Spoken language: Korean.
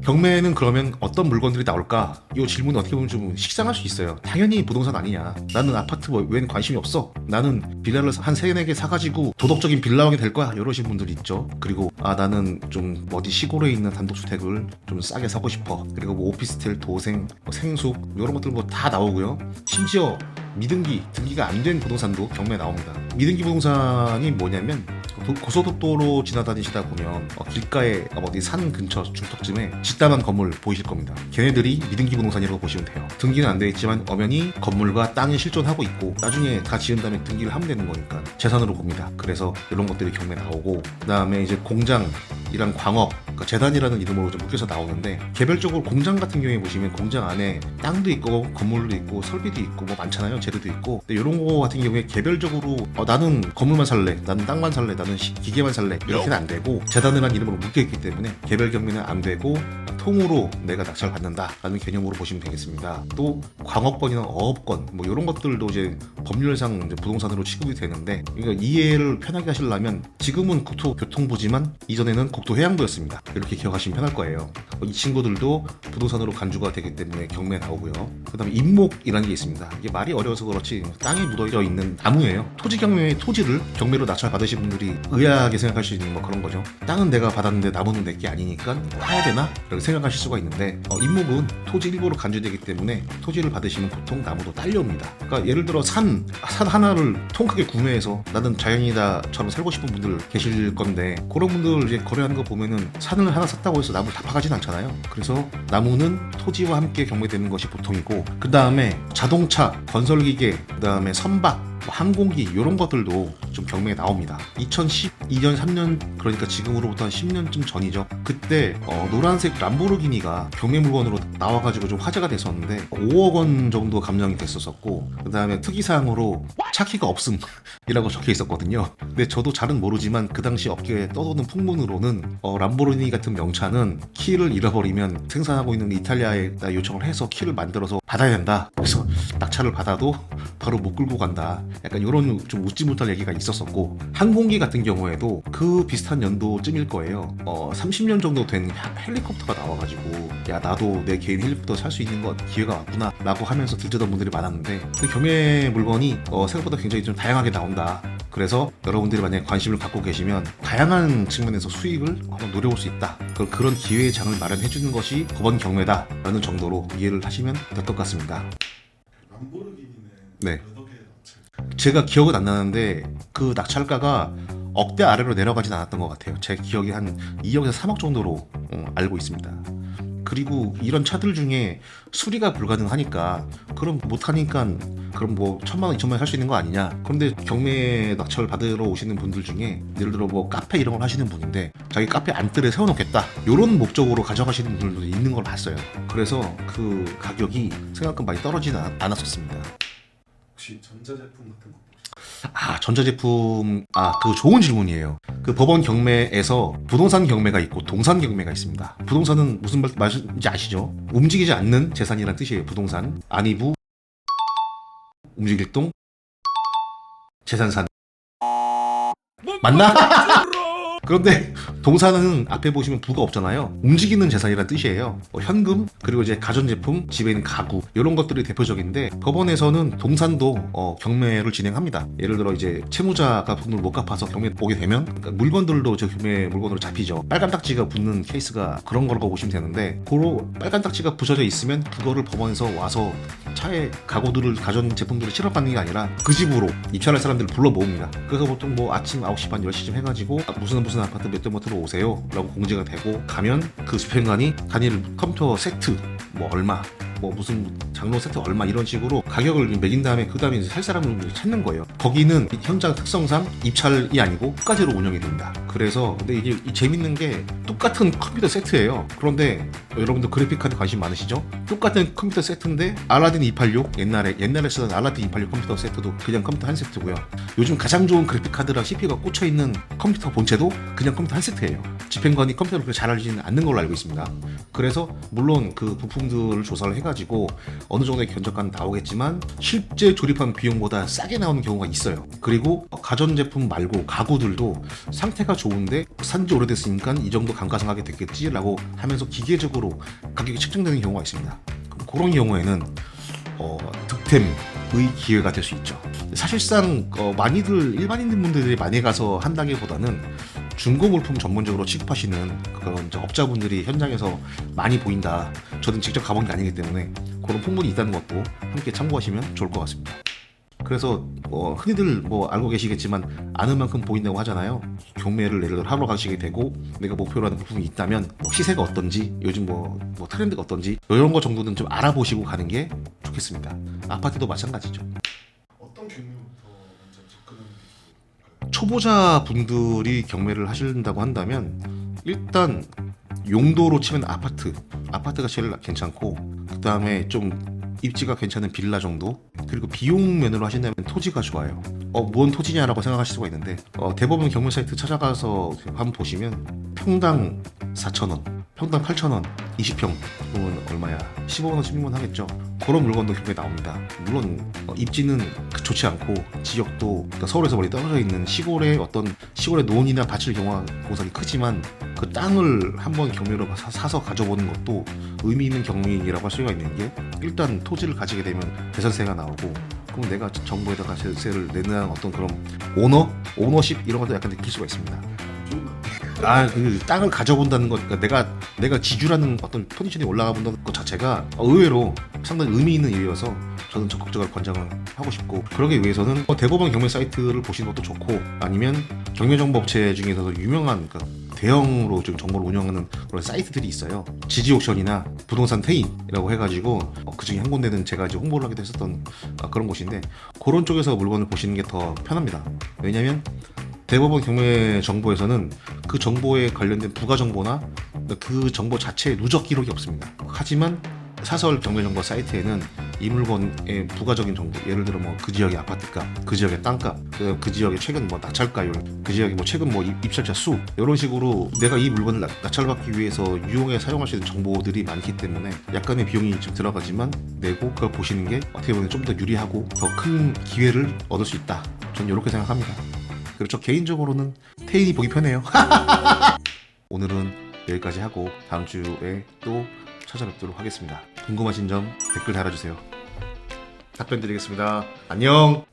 경매는 그러면 어떤 물건들이 나올까? 이 질문은 어떻게 보면 좀 식상할 수 있어요. 당연히 부동산 아니냐. 나는 아파트 웬 관심이 없어. 나는 빌라를 한 3-4개 사가지고 도덕적인 빌라왕이 될 거야. 이러신 분들이 있죠. 그리고 나는 좀 어디 시골에 있는 단독주택을 좀 싸게 사고 싶어. 그리고 뭐 오피스텔, 도생, 뭐 생숙 이런 것들 뭐 다 나오고요. 심지어 미등기, 등기가 안 된 부동산도 경매에 나옵니다. 미등기 부동산이 뭐냐면 고속도로 지나다니시다 보면 길가에 어디 산 근처 중턱쯤에 짓다만 건물 보이실 겁니다. 걔네들이 미등기 부동산이라고 보시면 돼요. 등기는 안 돼 있지만 엄연히 건물과 땅이 실존하고 있고 나중에 다 지은 다음에 등기를 하면 되는 거니까 재산으로 봅니다. 그래서 이런 것들이 경매에 나오고, 그 다음에 이제 공장이랑 광업, 그러니까 재단이라는 이름으로 좀 묶여서 나오는데, 개별적으로 공장 같은 경우에 보시면 공장 안에 땅도 있고 건물도 있고 설비도 있고 뭐 많잖아요. 재료도 있고. 근데 이런 거 같은 경우에 개별적으로 나는 건물만 살래, 나는 땅만 살래, 나는 기계만 살래 이렇게는 안 되고, 재단이라는 이름으로 묶여있기 때문에 개별 경매는 안 되고 통으로 내가 낙찰 받는다라는 개념으로 보시면 되겠습니다. 또 광업권이나 어업권 뭐 이런 것들도 이제 법률상 이제 부동산으로 취급이 되는데, 그러니까 이해를 편하게 하시려면 지금은 국토교통부지만 이전에는 국토해양부였습니다. 이렇게 기억하시면 편할 거예요. 이 친구들도 부동산으로 간주가 되기 때문에 경매에 나오고요. 그 다음에 임목이라는 게 있습니다. 이게 말이 어려워서 그렇지 땅에 묻어져 있는 나무예요. 토지 경매의 토지를 경매로 낙찰 받으신 분들이 의아하게 생각할 수 있는 뭐 그런 거죠. 땅은 내가 받았는데 나무는 내게 아니니까 파야 되나? 이렇게 생각하실 수가 있는데, 임목은 토지 일부로 간주되기 때문에 토지를 받으시면 보통 나무도 딸려옵니다. 그러니까 예를 들어 산 하나를 통크게 구매해서 나는 자연이다처럼 살고 싶은 분들 계실 건데, 그런 분들 이제 거래하는 거 보면은 산을 하나 샀다고 해서 나무를 다 파가진 않잖아요. 그래서 나무는 토지와 함께 경매되는 것이 보통이고, 그 다음에 자동차, 건설기계, 그 다음에 선박, 항공기 이런 것들도 좀 경매에 나옵니다. 2012년 3년, 그러니까 지금으로부터 한 10년쯤 전이죠. 그때 노란색 람보르기니가 경매 물건으로 나와가지고 좀 화제가 됐었는데 5억 원 정도 감정이 됐었고, 그 다음에 특이사항으로 차 키가 없음이라고 적혀 있었거든요. 근데 저도 잘은 모르지만 그 당시 업계에 떠도는 풍문으로는 람보르기니 같은 명차는 키를 잃어버리면 생산하고 있는 이탈리아에다 요청을 해서 키를 만들어서 받아야 된다. 그래서 낙찰을 받아도 바로 못 끌고 간다. 약간 이런 좀 웃지 못할 얘기가 있었었고, 항공기 같은 경우에도 그 비슷한 연도쯤일 거예요. 30년 정도 된 헬리콥터가 나와가지고 야, 나도 내 개인 헬리콥터 살 수 있는 것 기회가 왔구나 라고 하면서 들뜨던 분들이 많았는데, 그 경매 물건이 생각보다 굉장히 좀 다양하게 나온다. 그래서 여러분들이 만약에 관심을 갖고 계시면 다양한 측면에서 수익을 한번 노려볼 수 있다. 그런 기회의 장을 마련해주는 것이 법원 경매다 라는 정도로 이해를 하시면 될 것 같습니다. 람보르기니는 네. 몇 억에 낙찰? 제가 기억은 안 나는데 그 낙찰가가 억대 아래로 내려가진 않았던 것 같아요. 제 기억이 한 2억에서 3억 정도로 알고 있습니다. 그리고 이런 차들 중에 수리가 불가능하니까, 그럼 못하니까 그럼 뭐 1,000만 원, 2,000만 원 할 수 있는 거 아니냐. 그런데 경매 낙찰 받으러 오시는 분들 중에 예를 들어 뭐 카페 이런 걸 하시는 분인데 자기 카페 안뜰에 세워놓겠다, 이런 목적으로 가져가시는 분들도 있는 걸 봤어요. 그래서 그 가격이 생각보다 많이 떨어지진 않았었습니다. 혹시 전자제품 같은 거? 전자제품, 그거 좋은 질문이에요. 그 법원 경매에서 부동산 경매가 있고 동산 경매가 있습니다. 부동산은 무슨 말인지 아시죠? 움직이지 않는 재산이란 뜻이에요. 부동산, 안이부, 움직일 동, 재산산. 맞나? 그런데 동산은 앞에 보시면 부가 없잖아요. 움직이는 재산이라는 뜻이에요. 현금, 그리고 이제 가전제품, 집에 있는 가구 이런 것들이 대표적인데, 법원에서는 동산도 경매를 진행합니다. 예를 들어 이제 채무자가 돈을 못 갚아서 경매 오게 되면 물건들도 저 경매 물건으로 잡히죠. 빨간 딱지가 붙는 케이스가 그런 거라고 보시면 되는데, 그로 빨간 딱지가 붙여져 있으면 그거를 법원에서 와서 차에 가구들을, 가전제품들을 실어받는 게 아니라 그 집으로 입찰할 사람들을 불러 모읍니다. 그래서 보통 뭐 아침 9시 반 10시쯤 해가지고 무슨 아파트 몇 대부터로 오세요 라고 공지가 되고, 가면 그 집행관이 단일 컴퓨터 세트 뭐 얼마, 뭐 무슨 장로 세트 얼마 이런 식으로 가격을 매긴 다음에 그 다음에 살 사람을 찾는 거예요. 거기는 현장 특성상 입찰이 아니고 끝까지로 운영이 됩니다. 그래서 근데 이게 재밌는 게 똑같은 컴퓨터 세트예요. 그런데 여러분들 그래픽카드 관심 많으시죠? 똑같은 컴퓨터 세트인데 알라딘 286, 옛날에 쓰던 알라딘 286 컴퓨터 세트도 그냥 컴퓨터 한 세트고요. 요즘 가장 좋은 그래픽카드랑 CPU가 꽂혀있는 컴퓨터 본체도 그냥 컴퓨터 한 세트예요. 집행관이 컴퓨터를 그렇게 잘 알지는 않는 걸로 알고 있습니다. 그래서 물론 그 부품들을 조사를 해가지고 어느 정도의 견적가는 나오겠지만 실제 조립한 비용보다 싸게 나오는 경우가 있어요. 그리고 가전제품 말고 가구들도 상태가 좋은데 산지 오래됐으니까 이 정도 감가상각이 됐겠지라고 하면서 기계적으로 가격이 책정되는 경우가 있습니다. 그럼 그런 경우에는 득템의 기회가 될 수 있죠. 사실상 많이들 일반인분들이 많이 가서 한다기보다는 중고 물품 전문적으로 취급하시는 그런 이제 업자분들이 현장에서 많이 보인다. 저는 직접 가본 게 아니기 때문에 그런 풍문이 있다는 것도 함께 참고하시면 좋을 것 같습니다. 그래서 흔히들 뭐 알고 계시겠지만 아는 만큼 보인다고 하잖아요. 경매를 예를 들어 하러 가시게 되고 내가 목표로 하는 부품이 있다면 뭐 시세가 어떤지 요즘 뭐 트렌드가 어떤지 이런 거 정도는 좀 알아보시고 가는 게 좋겠습니다. 아파트도 마찬가지죠. 어떤 경로부터 먼저 접근하는 게 좋을까요? 초보자 분들이 경매를 하신다고 한다면 일단 용도로 치면 아파트가 제일 괜찮고, 그 다음에 좀 입지가 괜찮은 빌라 정도, 그리고 비용 면으로 하신다면 토지가 좋아요. 뭔 토지냐라고 생각하실 수가 있는데 대부분 경매 사이트 찾아가서 한번 보시면 평당 4,000원, 평당 8,000원, 20평 그러면 얼마야? 15만 원, 16만 원 하겠죠. 그런 물건도 경매에 나옵니다. 물론 입지는 좋지 않고 지역도 그러니까 서울에서 멀리 떨어져 있는 시골의 논이나 밭일 경우가 공산이 크지만 그 땅을 한번 경매로 사서 가져보는 것도 의미 있는 경매라고 할 수가 있는 게, 일단 토지를 가지게 되면 대산세가 나오고, 그럼 내가 정부에다가 세를 내는 어떤 그런 오너십 이런 것도 약간 느낄 수가 있습니다. 좋은 것 그 땅을 가져본다는 것, 그러니까 내가 지주라는 어떤 포지션이 올라가 본다는 것 자체가 의외로 상당히 의미 있는 일이어서 저는 적극적으로 권장을 하고 싶고, 그러기 위해서는 대법원 경매 사이트를 보시는 것도 좋고, 아니면 경매 정보 업체 중에서도 유명한 대형으로 지금 정보를 운영하는 그런 사이트들이 있어요. 지지옥션이나 부동산 테인이라고 해가지고 그 중에 한 군데는 제가 이제 홍보를 하기도 했었던 그런 곳인데, 그런 쪽에서 물건을 보시는 게 더 편합니다. 왜냐하면 대법원 경매 정보에서는 그 정보에 관련된 부가 정보나 그 정보 자체의 누적 기록이 없습니다. 하지만 사설 경매 정보 사이트에는 이 물건의 부가적인 정보, 예를 들어 뭐 그 지역의 아파트값, 그 지역의 땅값, 그 지역의 최근 뭐 낙찰가율, 그 지역의 뭐 최근 뭐 입찰자 수, 이런 식으로 내가 이 물건을 낙찰받기 위해서 유용해 사용할 수 있는 정보들이 많기 때문에 약간의 비용이 좀 들어가지만 내고 그걸 보시는 게 어떻게 보면 좀 더 유리하고 더 큰 기회를 얻을 수 있다. 저는 이렇게 생각합니다. 그리고 저 개인적으로는 테일이 보기 편해요. 오늘은 여기까지 하고 다음 주에 또 찾아뵙도록 하겠습니다. 궁금하신 점 댓글 달아주세요. 답변 드리겠습니다. 안녕.